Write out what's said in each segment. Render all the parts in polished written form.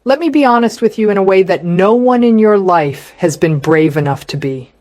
Let me be honest with you in a way that no one in your life has been brave enough to be.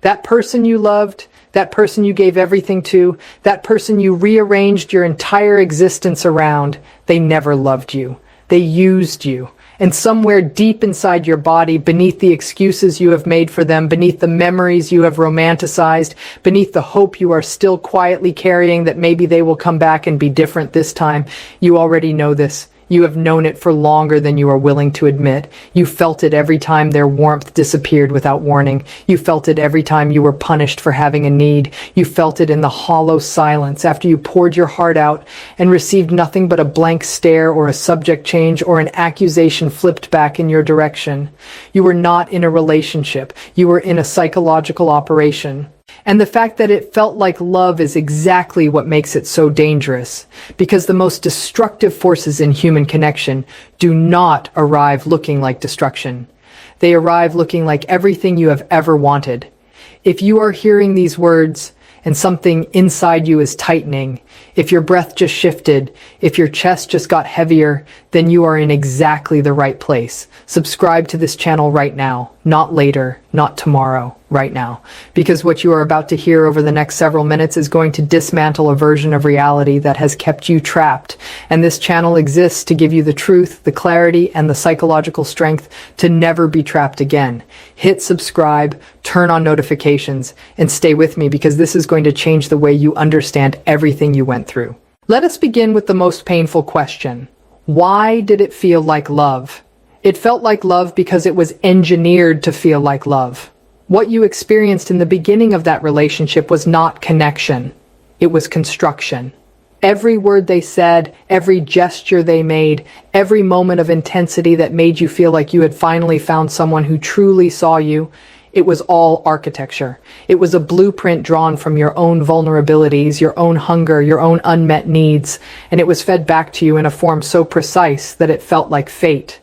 That person you loved, that person you gave everything to, that person you rearranged your entire existence around, they never loved you. They used you. And somewhere deep inside your body, beneath the excuses you have made for them, beneath the memories you have romanticized, beneath the hope you are still quietly carrying that maybe they will come back and be different this time, you already know this. You have known it for longer than you are willing to admit. You felt it every time their warmth disappeared without warning. You felt it every time you were punished for having a need. You felt it in the hollow silence after you poured your heart out and received nothing but a blank stare or a subject change or an accusation flipped back in your direction. You were not in a relationship. You were in a psychological operation. And the fact that it felt like love is exactly what makes it so dangerous, because the most destructive forces in human connection do not arrive looking like destruction. They arrive looking like everything you have ever wanted. If you are hearing these words and something inside you is tightening, if your breath just shifted, if your chest just got heavier, then you are in exactly the right place. Subscribe to this channel right now, not later, not tomorrow, right now. Because what you are about to hear over the next several minutes is going to dismantle a version of reality that has kept you trapped. And this channel exists to give you the truth, the clarity, and the psychological strength to never be trapped again. Hit subscribe, turn on notifications, and stay with me because this is going to change the way you understand everything you went through. Let us begin with the most painful question. Why did it feel like love? It felt like love because it was engineered to feel like love. What you experienced in the beginning of that relationship was not connection. It was construction. Every word they said, every gesture they made, every moment of intensity that made you feel like you had finally found someone who truly saw you, it was all architecture. It was a blueprint drawn from your own vulnerabilities, your own hunger, your own unmet needs, and it was fed back to you in a form so precise that it felt like fate.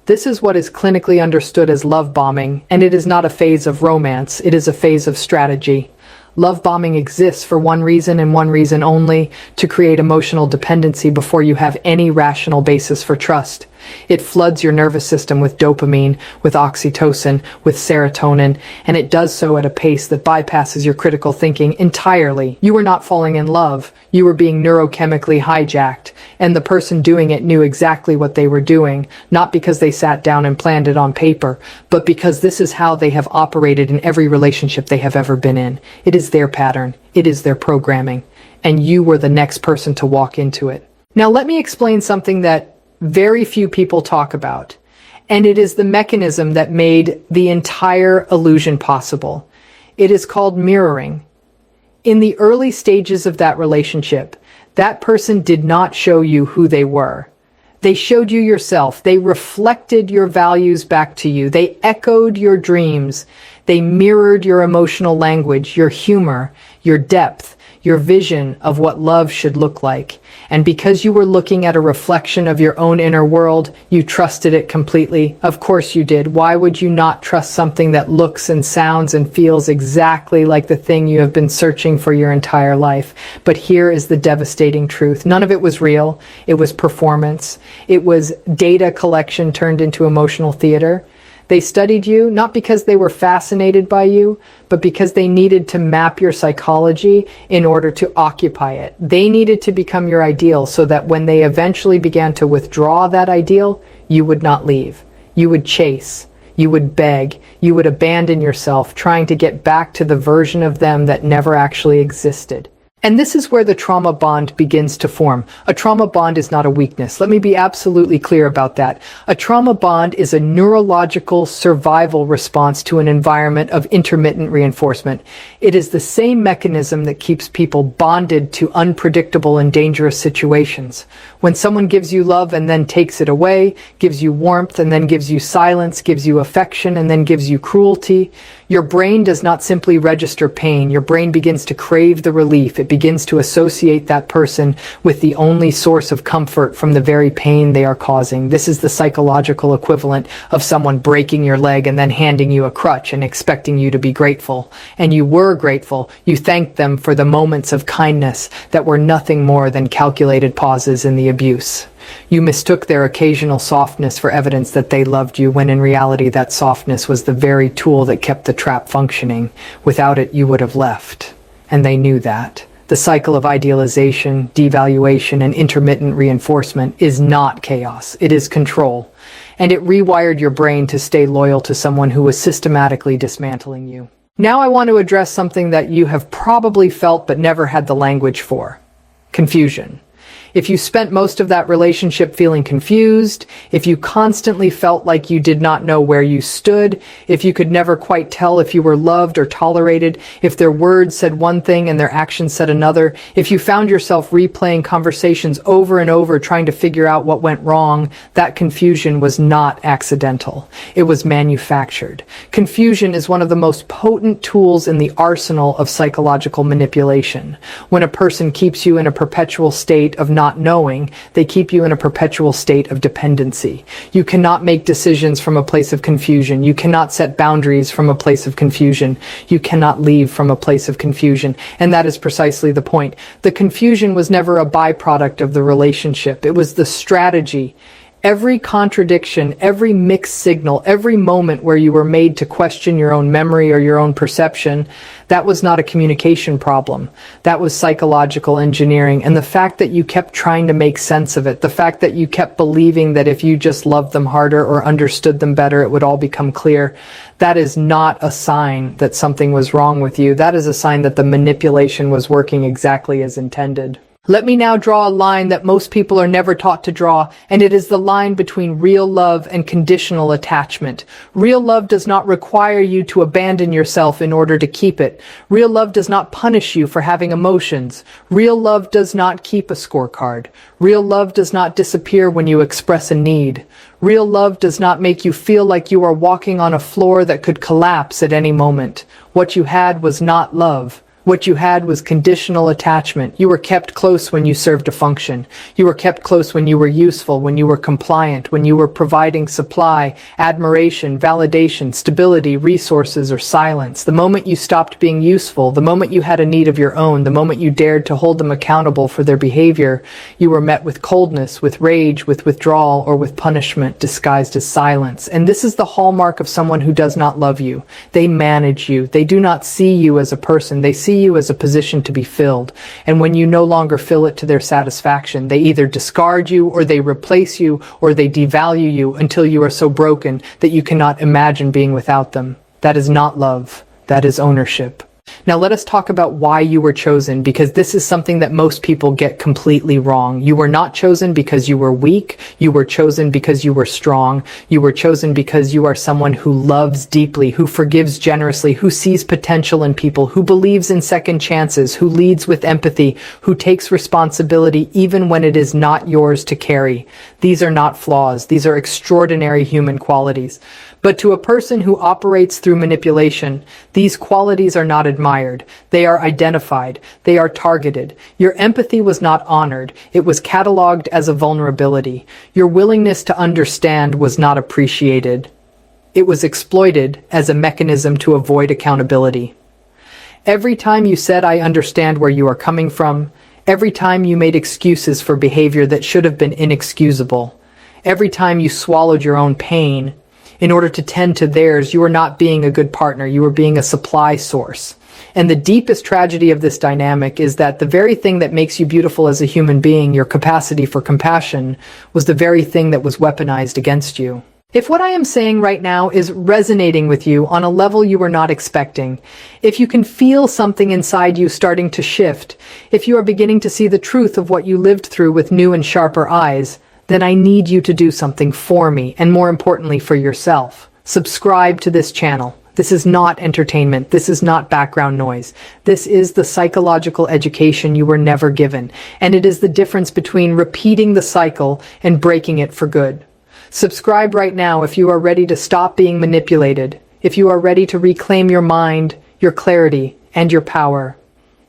This is what is clinically understood as love bombing, and it is not a phase of romance, it is a phase of strategy. Love bombing exists for one reason and one reason only, to create emotional dependency before you have any rational basis for trust. It floods your nervous system with dopamine, with oxytocin, with serotonin, and it does so at a pace that bypasses your critical thinking entirely. You were not falling in love, you were being neurochemically hijacked, and the person doing it knew exactly what they were doing, not because they sat down and planned it on paper, but because this is how they have operated in every relationship they have ever been in. It is their pattern, it is their programming, and you were the next person to walk into it. Now let me explain something that very few people talk about, and it is the mechanism that made the entire illusion possible. It is called mirroring. In the early stages of that relationship, that person did not show you who they were. They showed you yourself. They reflected your values back to you. They echoed your dreams. They mirrored your emotional language, your humor, your depth, your vision of what love should look like. And because you were looking at a reflection of your own inner world, you trusted it completely. Of course you did. Why would you not trust something that looks and sounds and feels exactly like the thing you have been searching for your entire life? But here is the devastating truth. None of it was real. It was performance. It was data collection turned into emotional theater. They studied you not because they were fascinated by you, but because they needed to map your psychology in order to occupy it. They needed to become your ideal so that when they eventually began to withdraw that ideal, you would not leave. You would chase. You would beg. You would abandon yourself, trying to get back to the version of them that never actually existed. And this is where the trauma bond begins to form. A trauma bond is not a weakness. Let me be absolutely clear about that. A trauma bond is a neurological survival response to an environment of intermittent reinforcement. It is the same mechanism that keeps people bonded to unpredictable and dangerous situations. When someone gives you love and then takes it away, gives you warmth and then gives you silence, gives you affection and then gives you cruelty, your brain does not simply register pain. Your brain begins to crave the relief. It it begins to associate that person with the only source of comfort from the very pain they are causing. This is the psychological equivalent of someone breaking your leg and then handing you a crutch and expecting you to be grateful. And you were grateful. You thanked them for the moments of kindness that were nothing more than calculated pauses in the abuse. You mistook their occasional softness for evidence that they loved you, when in reality that softness was the very tool that kept the trap functioning. Without it, you would have left. And they knew that. The cycle of idealization, devaluation, and intermittent reinforcement is not chaos. It is control. And it rewired your brain to stay loyal to someone who was systematically dismantling you. Now I want to address something that you have probably felt but never had the language for. Confusion. If you spent most of that relationship feeling confused, if you constantly felt like you did not know where you stood, if you could never quite tell if you were loved or tolerated, if their words said one thing and their actions said another, if you found yourself replaying conversations over and over trying to figure out what went wrong, that confusion was not accidental. It was manufactured. Confusion is one of the most potent tools in the arsenal of psychological manipulation. When a person keeps you in a perpetual state of not knowing, they keep you in a perpetual state of dependency. You cannot make decisions from a place of confusion. You cannot set boundaries from a place of confusion. You cannot leave from a place of confusion. And that is precisely the point. The confusion was never a byproduct of the relationship. It was the strategy. Every contradiction, every mixed signal, every moment where you were made to question your own memory or your own perception, that was not a communication problem. That was psychological engineering. And the fact that you kept trying to make sense of it, the fact that you kept believing that if you just loved them harder or understood them better, it would all become clear, that is not a sign that something was wrong with you. That is a sign that the manipulation was working exactly as intended. Let me now draw a line that most people are never taught to draw, and it is the line between real love and conditional attachment. Real love does not require you to abandon yourself in order to keep it. Real love does not punish you for having emotions. Real love does not keep a scorecard. Real love does not disappear when you express a need. Real love does not make you feel like you are walking on a floor that could collapse at any moment. What you had was not love. What you had was conditional attachment. You were kept close when you served a function. You were kept close when you were useful, when you were compliant, when you were providing supply, admiration, validation, stability, resources, or silence. The moment you stopped being useful, the moment you had a need of your own, the moment you dared to hold them accountable for their behavior, you were met with coldness, with rage, with withdrawal, or with punishment disguised as silence. And this is the hallmark of someone who does not love you. They manage you. They do not see you as a person. They see you as a position to be filled. And when you no longer fill it to their satisfaction, they either discard you, or they replace you, or they devalue you until you are so broken that you cannot imagine being without them. That is not love. That is ownership. Now let us talk about why you were chosen, because this is something that most people get completely wrong. You were not chosen because you were weak. You were chosen because you were strong. You were chosen because you are someone who loves deeply, who forgives generously, who sees potential in people, who believes in second chances, who leads with empathy, who takes responsibility even when it is not yours to carry. These are not flaws. These are extraordinary human qualities. But to a person who operates through manipulation, these qualities are not admired. They are identified. They are targeted. Your empathy was not honored. It was cataloged as a vulnerability. Your willingness to understand was not appreciated. It was exploited as a mechanism to avoid accountability. Every time you said, "I understand where you are coming from," every time you made excuses for behavior that should have been inexcusable, every time you swallowed your own pain in order to tend to theirs, you were not being a good partner. You were being a supply source. And the deepest tragedy of this dynamic is that the very thing that makes you beautiful as a human being, your capacity for compassion, was the very thing that was weaponized against you. If what I am saying right now is resonating with you on a level you were not expecting, if you can feel something inside you starting to shift, if you are beginning to see the truth of what you lived through with new and sharper eyes, then I need you to do something for me, and more importantly for yourself. Subscribe to this channel. This is not entertainment. This is not background noise. This is the psychological education you were never given, and it is the difference between repeating the cycle and breaking it for good. Subscribe right now if you are ready to stop being manipulated, if you are ready to reclaim your mind, your clarity, and your power.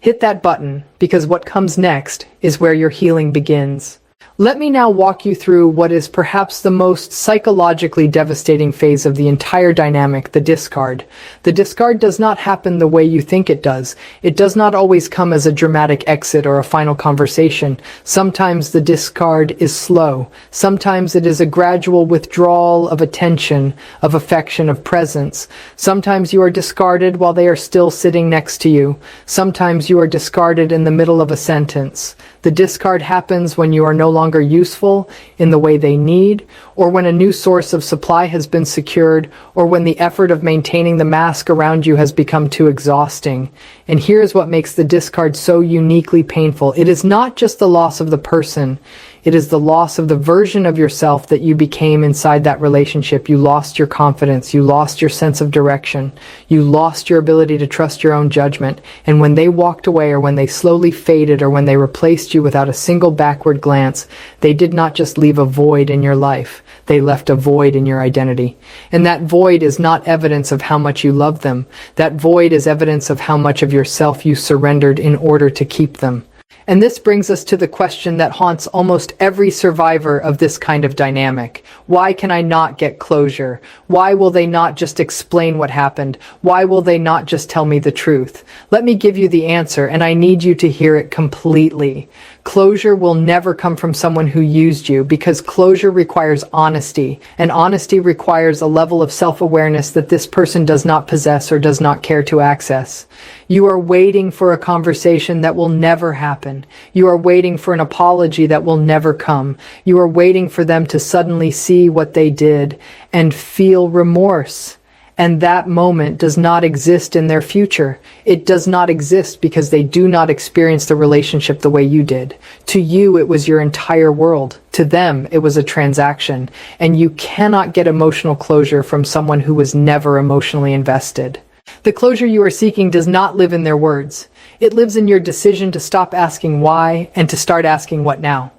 Hit that button, because what comes next is where your healing begins. Let me now walk you through what is perhaps the most psychologically devastating phase of the entire dynamic, the discard. The discard does not happen the way you think it does. It does not always come as a dramatic exit or a final conversation. Sometimes the discard is slow. Sometimes it is a gradual withdrawal of attention, of affection, of presence. Sometimes you are discarded while they are still sitting next to you. Sometimes you are discarded in the middle of a sentence. The discard happens when you are no longer useful in the way they need, or when a new source of supply has been secured, or when the effort of maintaining the mask around you has become too exhausting. And here's what makes the discard so uniquely painful. It is not just the loss of the person. It is the loss of the version of yourself that you became inside that relationship. You lost your confidence. You lost your sense of direction. You lost your ability to trust your own judgment. And when they walked away, or when they slowly faded, or when they replaced you without a single backward glance, they did not just leave a void in your life. They left a void in your identity. And that void is not evidence of how much you love them. That void is evidence of how much of yourself you surrendered in order to keep them. And this brings us to the question that haunts almost every survivor of this kind of dynamic. Why can I not get closure? Why will they not just explain what happened? Why will they not just tell me the truth? Let me give you the answer, and I need you to hear it completely. Closure will never come from someone who used you, because closure requires honesty, and honesty requires a level of self-awareness that this person does not possess or does not care to access. You are waiting for a conversation that will never happen. You are waiting for an apology that will never come. You are waiting for them to suddenly see what they did and feel remorse. And that moment does not exist in their future. It does not exist because they do not experience the relationship the way you did. To you, it was your entire world. To them, it was a transaction. And you cannot get emotional closure from someone who was never emotionally invested. The closure you are seeking does not live in their words. It lives in your decision to stop asking why and to start asking what now.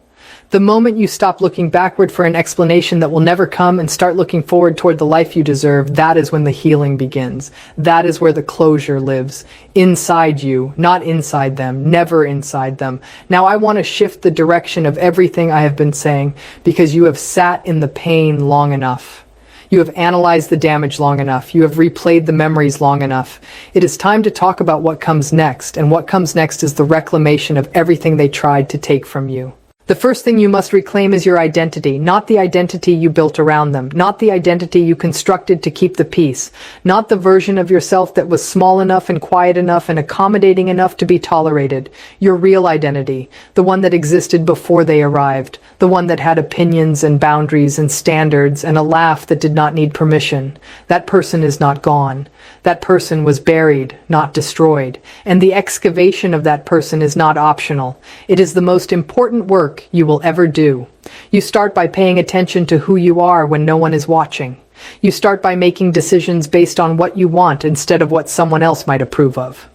The moment you stop looking backward for an explanation that will never come and start looking forward toward the life you deserve, that is when the healing begins. That is where the closure lives. Inside you, not inside them, never inside them. Now I want to shift the direction of everything I have been saying, because you have sat in the pain long enough. You have analyzed the damage long enough. You have replayed the memories long enough. It is time to talk about what comes next, and what comes next is the reclamation of everything they tried to take from you. The first thing you must reclaim is your identity, not the identity you built around them, not the identity you constructed to keep the peace, not the version of yourself that was small enough and quiet enough and accommodating enough to be tolerated. Your real identity, the one that existed before they arrived, the one that had opinions and boundaries and standards and a laugh that did not need permission. That person is not gone. That person was buried, not destroyed. And the excavation of that person is not optional. It is the most important work you will ever do. You start by paying attention to who you are when no one is watching. You start by making decisions based on what you want instead of what someone else might approve of.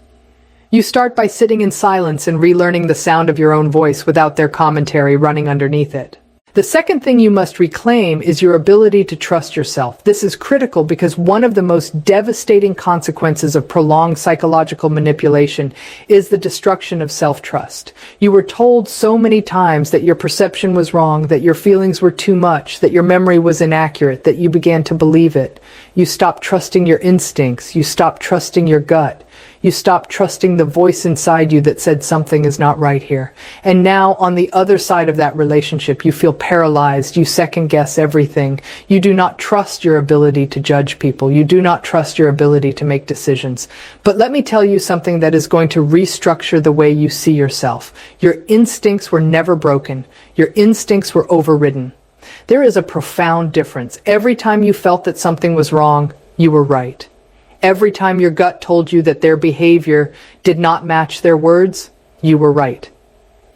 You start by sitting in silence and relearning the sound of your own voice without their commentary running underneath it. The second thing you must reclaim is your ability to trust yourself. This is critical because one of the most devastating consequences of prolonged psychological manipulation is the destruction of self-trust. You were told so many times that your perception was wrong, that your feelings were too much, that your memory was inaccurate, that you began to believe it. You stopped trusting your instincts. You stopped trusting your gut. You stopped trusting the voice inside you that said something is not right here. And now, on the other side of that relationship, you feel paralyzed. You second-guess everything. You do not trust your ability to judge people. You do not trust your ability to make decisions. But let me tell you something that is going to restructure the way you see yourself. Your instincts were never broken. Your instincts were overridden. There is a profound difference. Every time you felt that something was wrong, you were right. Every time your gut told you that their behavior did not match their words, you were right.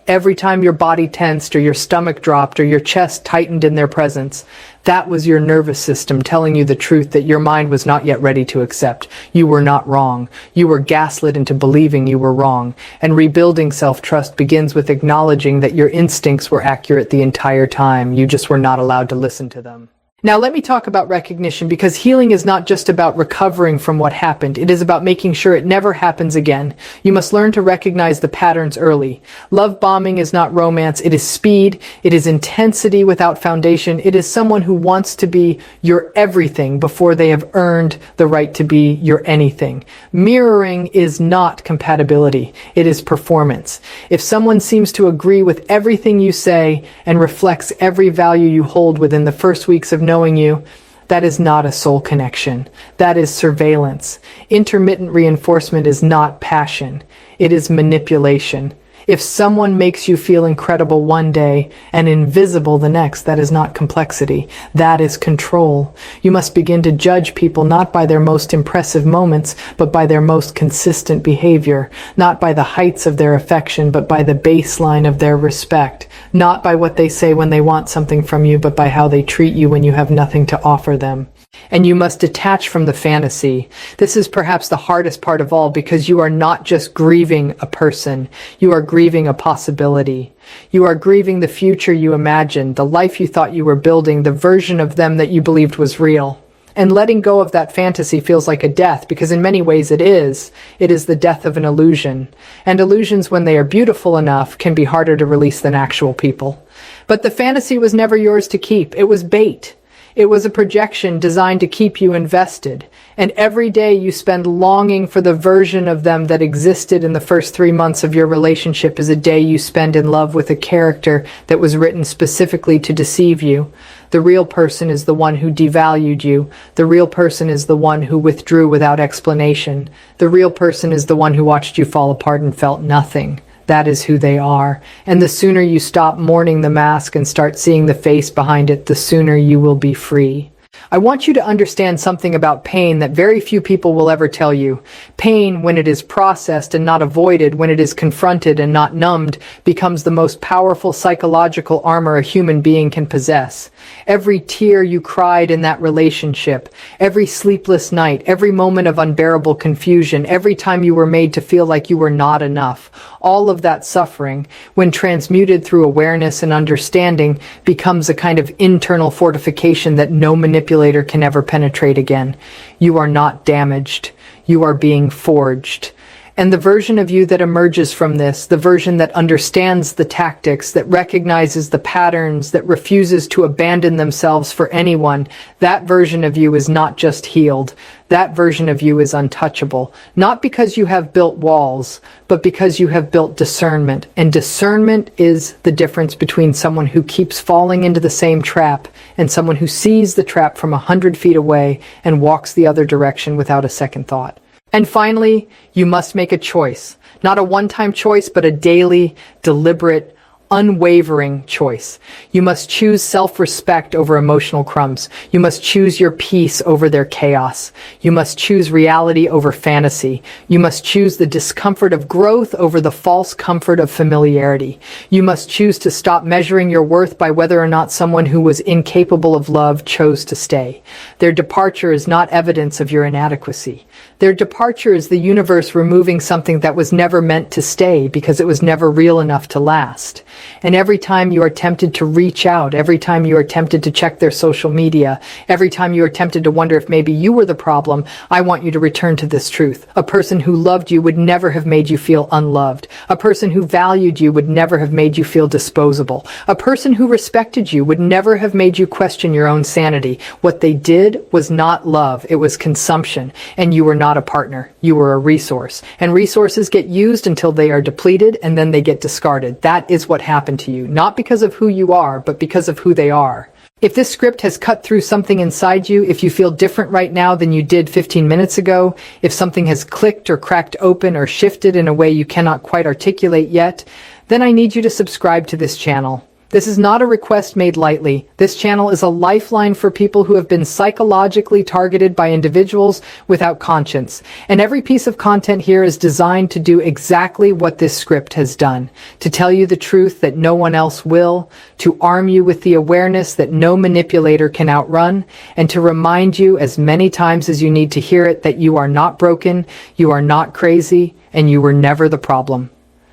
Every time your body tensed or your stomach dropped or your chest tightened in their presence, that was your nervous system telling you the truth that your mind was not yet ready to accept. You were not wrong. You were gaslit into believing you were wrong. And rebuilding self-trust begins with acknowledging that your instincts were accurate the entire time. You just were not allowed to listen to them. Now let me talk about recognition, because healing is not just about recovering from what happened. It is about making sure it never happens again. You must learn to recognize the patterns early. Love bombing is not romance. It is speed. It is intensity without foundation. It is someone who wants to be your everything before they have earned the right to be your anything. Mirroring is not compatibility. It is performance. If someone seems to agree with everything you say and reflects every value you hold within the first weeks of knowing you, that is not a soul connection. That is surveillance. Intermittent reinforcement is not passion. It is manipulation. If someone makes you feel incredible one day and invisible the next, that is not complexity. That is control. You must begin to judge people not by their most impressive moments, but by their most consistent behavior. Not by the heights of their affection, but by the baseline of their respect. Not by what they say when they want something from you, but by how they treat you when you have nothing to offer them. And you must detach from the fantasy. This is perhaps the hardest part of all, because you are not just grieving a person. You are grieving a possibility. You are grieving the future you imagined, the life you thought you were building, the version of them that you believed was real. And letting go of that fantasy feels like a death, because in many ways it is. It is the death of an illusion. And illusions, when they are beautiful enough, can be harder to release than actual people. But the fantasy was never yours to keep. It was bait. It was a projection designed to keep you invested. And every day you spend longing for the version of them that existed in the first 3 months of your relationship is a day you spend in love with a character that was written specifically to deceive you. The real person is the one who devalued you. The real person is the one who withdrew without explanation. The real person is the one who watched you fall apart and felt nothing. That is who they are. And the sooner you stop mourning the mask and start seeing the face behind it, the sooner you will be free. I want you to understand something about pain that very few people will ever tell you. Pain, when it is processed and not avoided, when it is confronted and not numbed, becomes the most powerful psychological armor a human being can possess. Every tear you cried in that relationship, every sleepless night, every moment of unbearable confusion, every time you were made to feel like you were not enough, all of that suffering, when transmuted through awareness and understanding, becomes a kind of internal fortification that no manipulation can ever penetrate again. You are not damaged. You are being forged. And the version of you that emerges from this, the version that understands the tactics, that recognizes the patterns, that refuses to abandon themselves for anyone, that version of you is not just healed. That version of you is untouchable. Not because you have built walls, but because you have built discernment. And discernment is the difference between someone who keeps falling into the same trap and someone who sees the trap from 100 feet away and walks the other direction without a second thought. And finally, you must make a choice. Not a one-time choice, but a daily, deliberate, unwavering choice. You must choose self-respect over emotional crumbs. You must choose your peace over their chaos. You must choose reality over fantasy. You must choose the discomfort of growth over the false comfort of familiarity. You must choose to stop measuring your worth by whether or not someone who was incapable of love chose to stay. Their departure is not evidence of your inadequacy. Their departure is the universe removing something that was never meant to stay because it was never real enough to last. And every time you are tempted to reach out, every time you are tempted to check their social media, every time you are tempted to wonder if maybe you were the problem, I want you to return to this truth. A person who loved you would never have made you feel unloved. A person who valued you would never have made you feel disposable. A person who respected you would never have made you question your own sanity. What they did was not love, it was consumption. And you were not a partner, you were a resource. And resources get used until they are depleted and then they get discarded. That is what happened to you, not because of who you are, but because of who they are. If this script has cut through something inside you, if you feel different right now than you did 15 minutes ago, if something has clicked or cracked open or shifted in a way you cannot quite articulate yet, then I need you to subscribe to this channel. This is not a request made lightly. This channel is a lifeline for people who have been psychologically targeted by individuals without conscience. And every piece of content here is designed to do exactly what this script has done. To tell you the truth that no one else will, to arm you with the awareness that no manipulator can outrun, and to remind you as many times as you need to hear it that you are not broken, you are not crazy, and you were never the problem.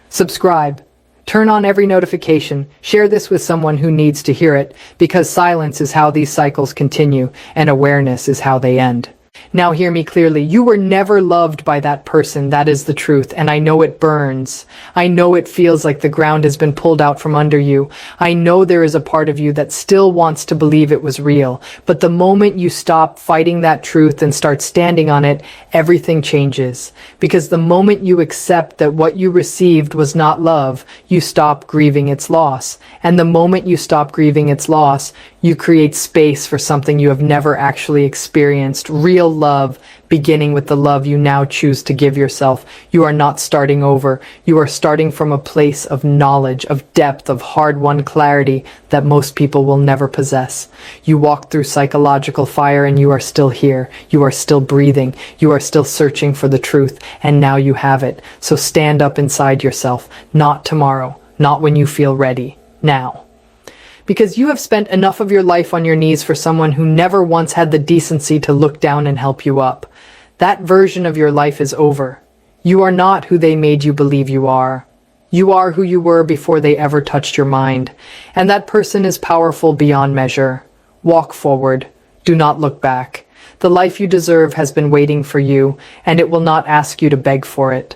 Subscribe. Turn on every notification, share this with someone who needs to hear it, because silence is how these cycles continue, and awareness is how they end. Now hear me clearly. You were never loved by that person. That is the truth. And I know it burns. I know it feels like the ground has been pulled out from under you. I know there is a part of you that still wants to believe it was real. But the moment you stop fighting that truth and start standing on it, everything changes. Because the moment you accept that what you received was not love, you stop grieving its loss. And the moment you stop grieving its loss, you create space for something you have never actually experienced. Real love, beginning with the love you now choose to give yourself. You are not starting over. You are starting from a place of knowledge, of depth, of hard-won clarity that most people will never possess. You walk through psychological fire and you are still here. You are still breathing. You are still searching for the truth, and now you have it. So stand up inside yourself. Not tomorrow. Not when you feel ready. Now. Because you have spent enough of your life on your knees for someone who never once had the decency to look down and help you up. That version of your life is over. You are not who they made you believe you are. You are who you were before they ever touched your mind. And that person is powerful beyond measure. Walk forward. Do not look back. The life you deserve has been waiting for you, and it will not ask you to beg for it.